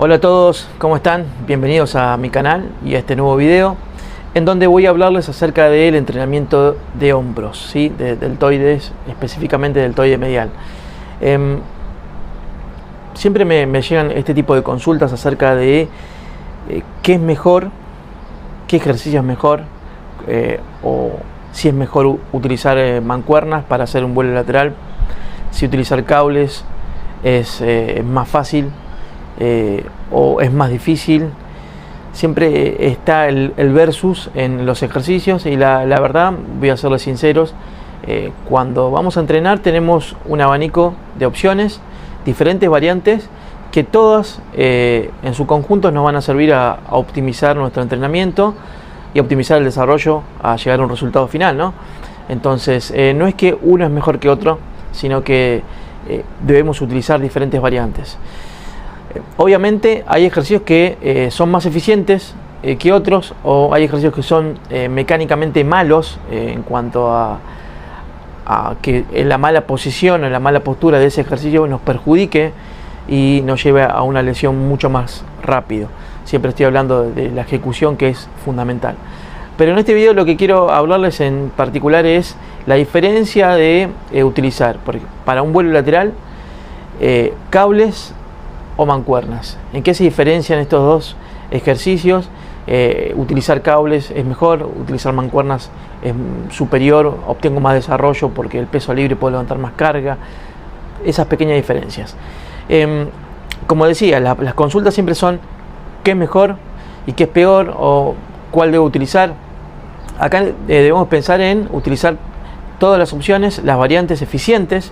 Hola a todos, ¿cómo están? Bienvenidos a mi canal y a este nuevo video en donde voy a hablarles acerca del entrenamiento de hombros, ¿sí? Deltoides, específicamente deltoide medial. Siempre me llegan este tipo de consultas acerca de qué es mejor, qué ejercicio es mejor, o si es mejor utilizar mancuernas para hacer un vuelo lateral, si utilizar cables es más fácil o es más difícil. Siempre está el versus en los ejercicios y la verdad, voy a serles sinceros, cuando vamos a entrenar tenemos un abanico de opciones, diferentes variantes que todas en su conjunto nos van a servir a optimizar nuestro entrenamiento y optimizar el desarrollo a llegar a un resultado final, ¿no? Entonces no es que uno es mejor que otro, sino que debemos utilizar diferentes variantes. Obviamente hay ejercicios que son más eficientes que otros, o hay ejercicios que son mecánicamente malos en cuanto a que la mala posición o la mala postura de ese ejercicio nos perjudique y nos lleve a una lesión mucho más rápido. Siempre estoy hablando de la ejecución, que es fundamental. Pero en este video lo que quiero hablarles en particular es la diferencia de utilizar para un vuelo lateral cables o mancuernas. ¿En qué se diferencian estos dos ejercicios? Utilizar cables es mejor, utilizar mancuernas es superior, obtengo más desarrollo porque el peso libre puede levantar más carga. Esas pequeñas diferencias. Como decía, las consultas siempre son qué es mejor y qué es peor, o cuál debo utilizar. Acá debemos pensar en utilizar todas las opciones, las variantes eficientes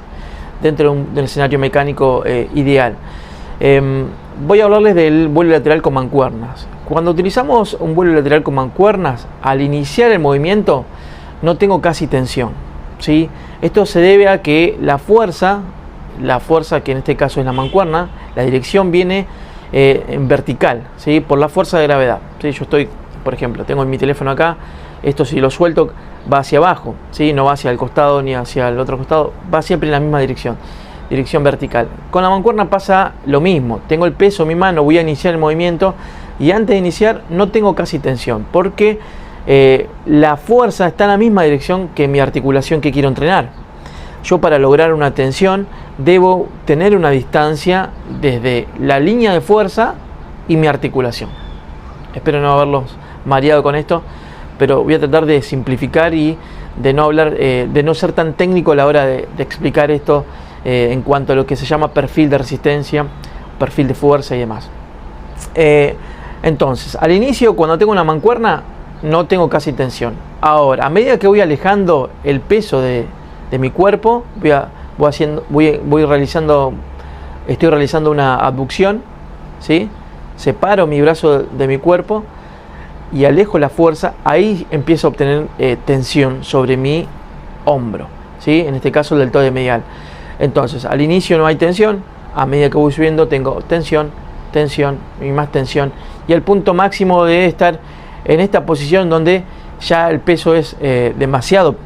dentro del escenario mecánico ideal. Voy a hablarles del vuelo lateral con mancuernas. Cuando utilizamos un vuelo lateral con mancuernas, al iniciar el movimiento no tengo casi tensión, ¿sí? Esto se debe a que la fuerza que en este caso es la mancuerna, la dirección viene en vertical, ¿sí? Por la fuerza de gravedad, ¿sí? Yo estoy, por ejemplo, tengo mi teléfono acá, esto si lo suelto va hacia abajo, ¿sí? No va hacia el costado ni hacia el otro costado, va siempre en la misma dirección vertical. Con la mancuerna pasa lo mismo, tengo el peso en mi mano, voy a iniciar el movimiento y antes de iniciar no tengo casi tensión porque la fuerza está en la misma dirección que mi articulación que quiero entrenar. Yo, para lograr una tensión, debo tener una distancia desde la línea de fuerza y mi articulación. Espero no haberlos mareado con esto, pero voy a tratar de simplificar y de no hablar, de no ser tan técnico a la hora de explicar esto en cuanto a lo que se llama perfil de resistencia, perfil de fuerza y demás. Entonces, al inicio, cuando tengo una mancuerna, no tengo casi tensión. Ahora, a medida que voy alejando el peso de mi cuerpo, estoy realizando una abducción, ¿sí? Separo mi brazo de mi cuerpo y alejo la fuerza. Ahí empiezo a obtener tensión sobre mi hombro, ¿sí? En este caso el deltoide medial. Entonces, al inicio no hay tensión, a medida que voy subiendo tengo tensión, tensión y más tensión, y el punto máximo de estar en esta posición donde ya el peso es demasiado,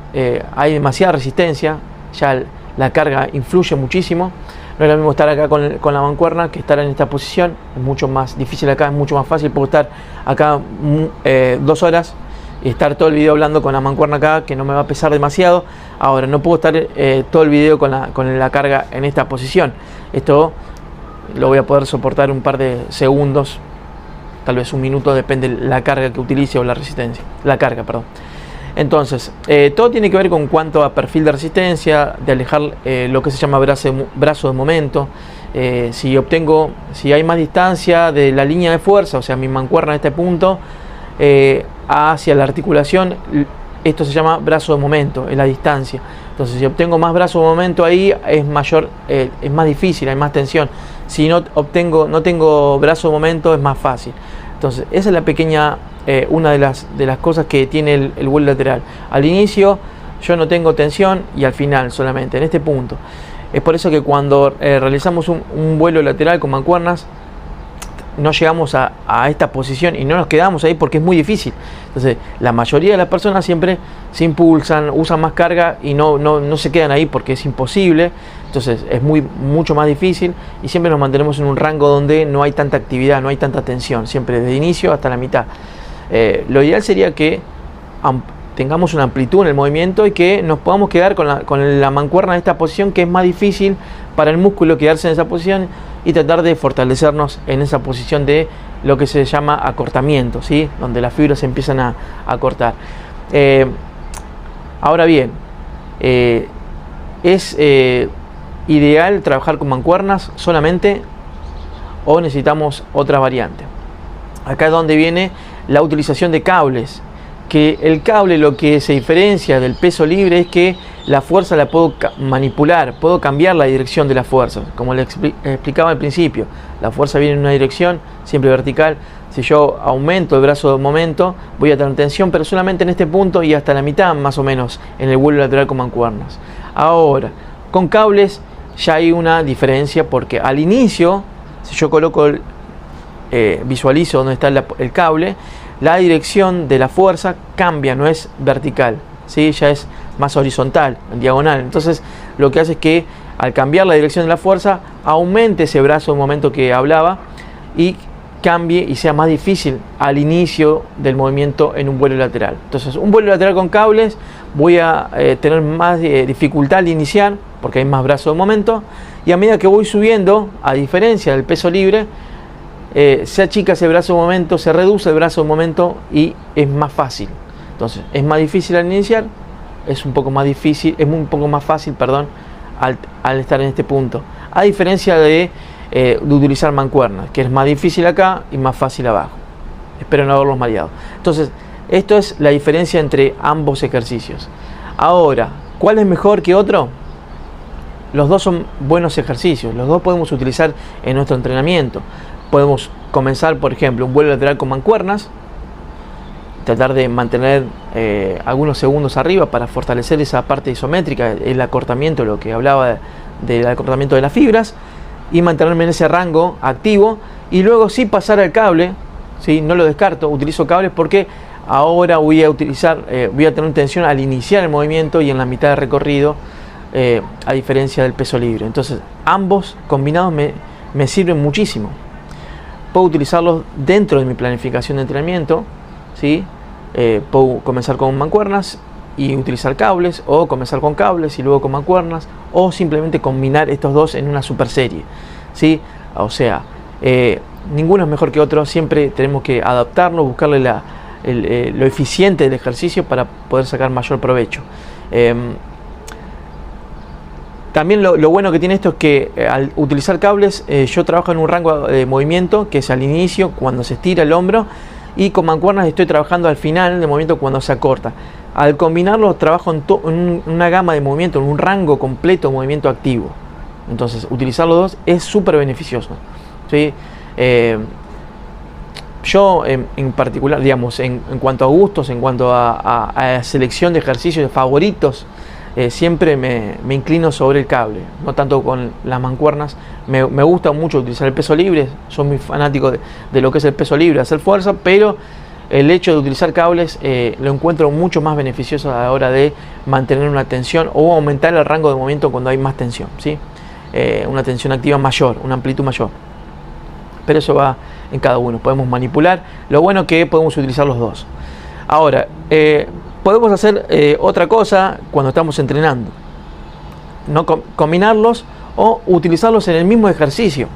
hay demasiada resistencia, ya la carga influye muchísimo. No es lo mismo estar acá con la mancuerna que estar en esta posición, es mucho más difícil acá, es mucho más fácil. Puedo estar acá 2 horas y estar todo el video hablando con la mancuerna acá, que no me va a pesar demasiado. Ahora no puedo estar todo el video con la carga en esta posición. Esto lo voy a poder soportar un par de segundos, tal vez un minuto, depende de la carga que utilice o la carga, perdón. Entonces, todo tiene que ver con cuanto a perfil de resistencia, de alejar lo que se llama brazo de momento. Si hay más distancia de la línea de fuerza, o sea, mi mancuerna en este punto, hacia la articulación, esto se llama brazo de momento, es la distancia. Entonces, si obtengo más brazo de momento ahí, es más difícil, hay más tensión. Si no tengo brazo de momento, es más fácil. Entonces, esa es la pequeña, una de las cosas que tiene el vuelo lateral. Al inicio yo no tengo tensión y al final solamente, en este punto. Es por eso que cuando realizamos un vuelo lateral con mancuernas, no llegamos a esta posición y no nos quedamos ahí porque es muy difícil. Entonces, la mayoría de las personas siempre se impulsan, usan más carga y no se quedan ahí porque es imposible. Entonces, es mucho más difícil y siempre nos mantenemos en un rango donde no hay tanta actividad, no hay tanta tensión, siempre desde el inicio hasta la mitad. Lo ideal sería que tengamos una amplitud en el movimiento y que nos podamos quedar con la mancuerna en esta posición, que es más difícil para el músculo quedarse en esa posición, y tratar de fortalecernos en esa posición de lo que se llama acortamiento, ¿sí? Donde las fibras se empiezan a cortar. Ahora bien, ¿es ideal trabajar con mancuernas solamente o necesitamos otra variante? Acá es donde viene la utilización de cables, que el cable lo que se diferencia del peso libre es que la fuerza la puedo manipular, puedo cambiar la dirección de la fuerza, como le explicaba al principio. La fuerza viene en una dirección, siempre vertical. Si yo aumento el brazo de momento, voy a tener tensión, pero solamente en este punto y hasta la mitad más o menos en el vuelo lateral con mancuernas. Ahora, con cables ya hay una diferencia, porque al inicio, si yo coloco visualizo donde está el cable, la dirección de la fuerza cambia, no es vertical, ¿sí? Ya es más horizontal, en diagonal. Entonces lo que hace es que al cambiar la dirección de la fuerza, aumente ese brazo de momento que hablaba y cambie y sea más difícil al inicio del movimiento en un vuelo lateral. Entonces, un vuelo lateral con cables voy a tener más dificultad al iniciar porque hay más brazo de momento, y a medida que voy subiendo, a diferencia del peso libre, se achica ese brazo de momento, se reduce el brazo de momento y es más fácil. Entonces, es más difícil al iniciar, es un poco más fácil, perdón, al estar en este punto. A diferencia de utilizar mancuernas, que es más difícil acá y más fácil abajo. Espero no haberlos mareado. Entonces, esto es la diferencia entre ambos ejercicios. Ahora, ¿cuál es mejor que otro? Los dos son buenos ejercicios, los dos podemos utilizar en nuestro entrenamiento. Podemos comenzar, por ejemplo, un vuelo lateral con mancuernas, tratar de mantener algunos segundos arriba para fortalecer esa parte isométrica, el acortamiento, lo que hablaba del acortamiento de las fibras, y mantenerme en ese rango activo, y luego sí pasar al cable, ¿sí? No lo descarto, utilizo cables porque ahora voy a tener tensión al iniciar el movimiento y en la mitad de recorrido, a diferencia del peso libre. Entonces, ambos combinados me sirven muchísimo. Puedo utilizarlos dentro de mi planificación de entrenamiento, ¿sí? Puedo comenzar con mancuernas y utilizar cables, o comenzar con cables y luego con mancuernas, o simplemente combinar estos dos en una super serie, ¿sí? O sea, ninguno es mejor que otro, siempre tenemos que adaptarlo, buscarle lo eficiente del ejercicio para poder sacar mayor provecho. También lo bueno que tiene esto es que al utilizar cables, yo trabajo en un rango de movimiento que es al inicio, cuando se estira el hombro, y con mancuernas estoy trabajando al final del movimiento, cuando se acorta. Al combinarlos trabajo en una gama de movimiento, en un rango completo de movimiento activo. Entonces, utilizar los dos es súper beneficioso, ¿sí? Yo en particular, digamos, en cuanto a gustos, en cuanto a selección de ejercicios favoritos, siempre me inclino sobre el cable, no tanto con las mancuernas. Me gusta mucho utilizar el peso libre, soy muy fanático de lo que es el peso libre, hacer fuerza, pero el hecho de utilizar cables lo encuentro mucho más beneficioso a la hora de mantener una tensión o aumentar el rango de movimiento cuando hay más tensión, ¿sí? Una tensión activa mayor, una amplitud mayor. Pero eso va en cada uno, podemos manipular. Lo bueno es que podemos utilizar los dos. Ahora, podemos hacer otra cosa cuando estamos entrenando, no combinarlos o utilizarlos en el mismo ejercicio.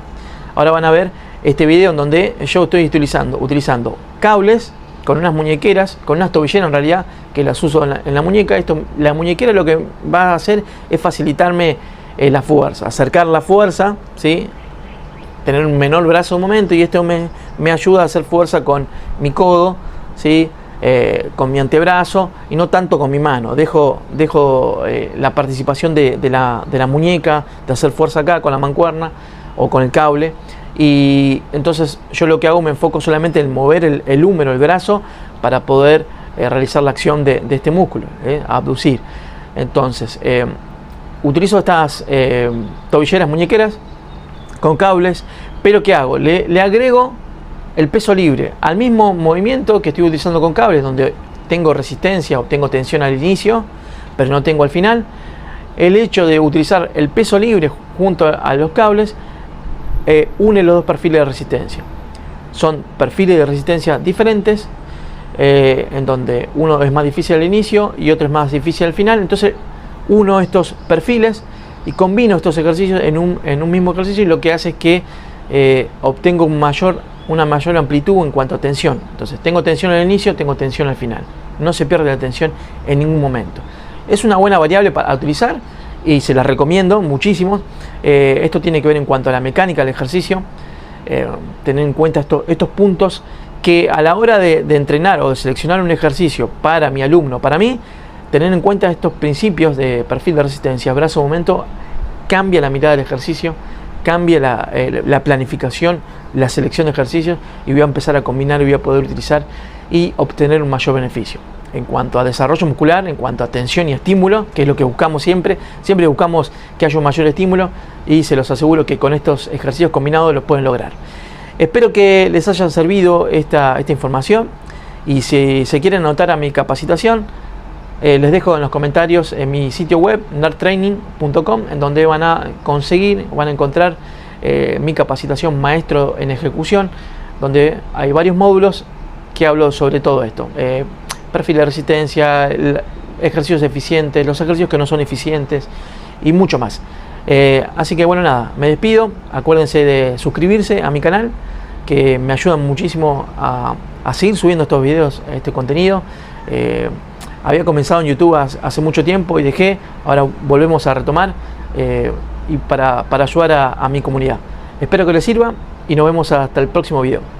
Ahora van a ver este video en donde yo estoy utilizando cables con unas muñequeras, con unas tobilleras en realidad, que las uso en la muñeca. La muñequera lo que va a hacer es facilitarme la fuerza, acercar la fuerza, ¿sí? Tener un menor brazo de momento, y esto me ayuda a hacer fuerza con mi codo, ¿sí? Con mi antebrazo y no tanto con mi mano. Dejo la participación de la muñeca, de hacer fuerza acá con la mancuerna o con el cable, y entonces yo lo que hago, me enfoco solamente en mover el húmero, el brazo, para poder realizar la acción de este músculo, abducir. Entonces utilizo estas tobilleras muñequeras con cables, pero ¿qué hago? Le agrego el peso libre al mismo movimiento que estoy utilizando con cables, donde tengo resistencia o tengo tensión al inicio, pero no tengo al final. El hecho de utilizar el peso libre junto a los cables une los dos perfiles de resistencia. Son perfiles de resistencia diferentes, en donde uno es más difícil al inicio y otro es más difícil al final. Entonces uno estos perfiles y combino estos ejercicios en un mismo ejercicio, y lo que hace es que obtengo una mayor amplitud en cuanto a tensión. Entonces tengo tensión al inicio, tengo tensión al final. No se pierde la tensión en ningún momento. Es una buena variable para utilizar y se la recomiendo muchísimo. Esto tiene que ver en cuanto a la mecánica del ejercicio. Tener en cuenta estos puntos que a la hora de entrenar o de seleccionar un ejercicio para mi alumno, para mí, tener en cuenta estos principios de perfil de resistencia, brazo, momento, cambia la mirada del ejercicio, cambia la planificación, la selección de ejercicios, y voy a empezar a combinar y voy a poder utilizar y obtener un mayor beneficio. En cuanto a desarrollo muscular, en cuanto a tensión y estímulo, que es lo que buscamos siempre buscamos que haya un mayor estímulo, y se los aseguro que con estos ejercicios combinados los pueden lograr. Espero que les haya servido esta información, y si se quieren anotar a mi capacitación, les dejo en los comentarios en mi sitio web nerdtraining.com, en donde van a encontrar mi capacitación maestro en ejecución, donde hay varios módulos que hablo sobre todo esto. Perfil de resistencia, ejercicios eficientes, los ejercicios que no son eficientes y mucho más. Así que bueno, nada, me despido. Acuérdense de suscribirse a mi canal, que me ayudan muchísimo a seguir subiendo estos videos, este contenido. Había comenzado en YouTube hace mucho tiempo y dejé, ahora volvemos a retomar y para ayudar a mi comunidad. Espero que les sirva y nos vemos hasta el próximo video.